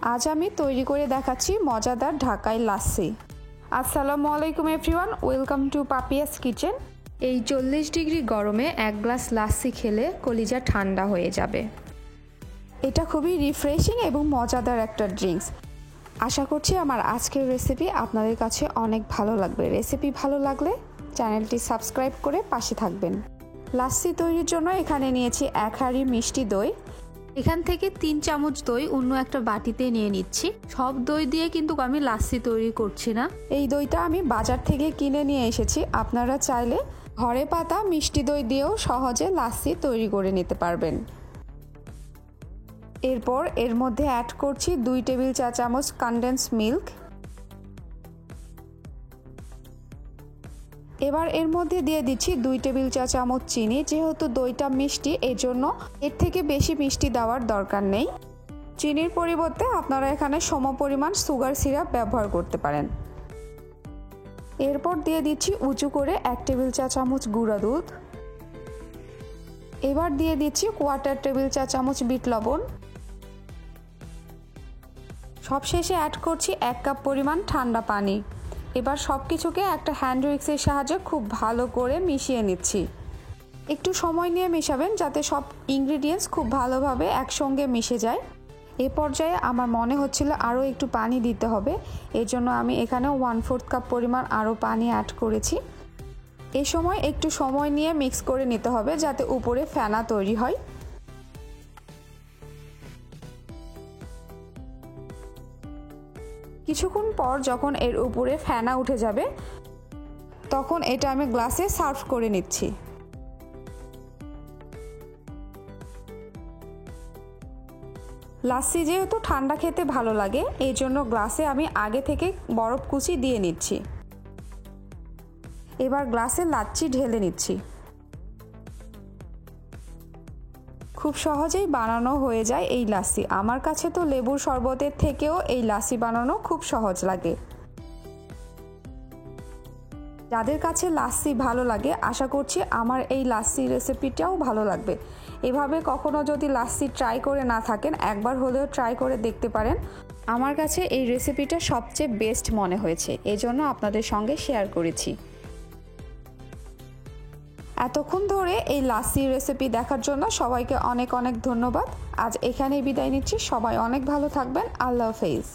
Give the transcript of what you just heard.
আজ আমি তৈরি করে দেখাচ্ছি মজাদার ঢাকাই লাচ্ছি। আসসালামু আলাইকুম everyone, welcome to Papiya's kitchen. এই 40 ডিগ্রি গরমে এক গ্লাস লাচ্ছি খেলে কলিজা ঠান্ডা হয়ে যাবে। এটা খুবই রিফ্রেশিং এবং মজাদার একটা ড্রিঙ্কস। আশা করছি আমার আজকের রেসিপি আপনাদের কাছে অনেক ভালো লাগবে। রেসিপি ভালো লাগলে চ্যানেলটি সাবস্ক্রাইব করে পাশে থাকবেন। লাচ্ছি তৈরির জন্য এখানে নিয়েছি 1 হাঁড়ি মিষ্টি দই। এখান থেকে 3 চামচ দই অন্য একটা বাটিতে নিয়ে নিচ্ছি। সব দই দিয়ে কিন্তু আমি লাচ্ছি তৈরি করছি না। এই দইটা আমি বাজার থেকে কিনে নিয়ে এসেছি। আপনারা চাইলে ঘরে পাতা মিষ্টি দই দিয়েও সহজে লাচ্ছি তৈরি করে নিতে পারবেন। এরপর এর মধ্যে অ্যাড করছি 2 টেবিল চা চামচ কনডেন্স মিল্ক। এবার এর মধ্যে দিয়ে দিচ্ছি 2 টেবিল চা চামচ চিনি। যেহেতু দইটা মিষ্টি, এজন্য এর থেকে বেশি মিষ্টি দেওয়ার দরকার নেই। চিনির পরিবর্তে আপনারা এখানে সমপরিমাণ সুগার সিরাপ ব্যবহার করতে পারেন। এরপর দিয়ে দিচ্ছি উঁচু করে 1 টেবিল চা চামচ গুঁড়া দুধ। এবার দিয়ে দিচ্ছি 1/4 টেবিল চা চামচ বিট লবণ। সবশেষে অ্যাড করছি 1 কাপ পরিমাণ ঠান্ডা পানি। এবার সব কিছুকে একটা হ্যান্ড উইক্সের সাহায্যে খুব ভালো করে মিশিয়ে নিচ্ছি। একটু সময় নিয়ে মেশাবেন যাতে সব ইনগ্রিডিয়েন্টস খুব ভালোভাবে একসঙ্গে মিশে যায়। এ পর্যায়ে আমার মনে হচ্ছিল আরও একটু পানি দিতে হবে, এজন্য আমি এখানে 1/4 কাপ পরিমাণ আরও পানি অ্যাড করেছি। এই সময় একটু সময় নিয়ে মিক্স করে নিতে হবে যাতে উপরে ফেনা তৈরি হয়। কিছুক্ষণ পর যখন এর উপরে ফেনা উঠে যাবে তখন এটা আমি গ্লাসে সার্ভ করে নিচ্ছি। লাচ্ছি যেহেতু ঠান্ডা খেতে ভালো লাগে, এই জন্য গ্লাসে আমি আগে থেকে বরফ কুচি দিয়ে নিচ্ছি। এবার গ্লাসে লাচ্ছি ঢেলে নিচ্ছি। খুব সহজেই বানানো হয়ে যায় এই লাচ্ছি। আমার কাছে তো লেবুর শরবতের থেকেও এই লাচ্ছি বানানো খুব সহজ লাগে। যাদের কাছে লাচ্ছি ভালো লাগে, আশা করছি আমার এই লাচ্ছি রেসিপিটাও ভালো লাগবে। এভাবে কখনো যদি লাচ্ছি ট্রাই করে না থাকেন, একবার হলেও ট্রাই করে দেখতে পারেন। আমার কাছে এই রেসিপিটা সবচেয়ে বেস্ট মনে হয়েছে, এজন্য আপনাদের সঙ্গে শেয়ার করেছি। এতক্ষণ ধরে এই লাচ্ছি রেসিপি দেখার জন্য সবাইকে অনেক অনেক ধন্যবাদ। আজ এখানেই বিদায় নিচ্ছি। সবাই অনেক ভালো থাকবেন। আল্লাহ হাফেজ।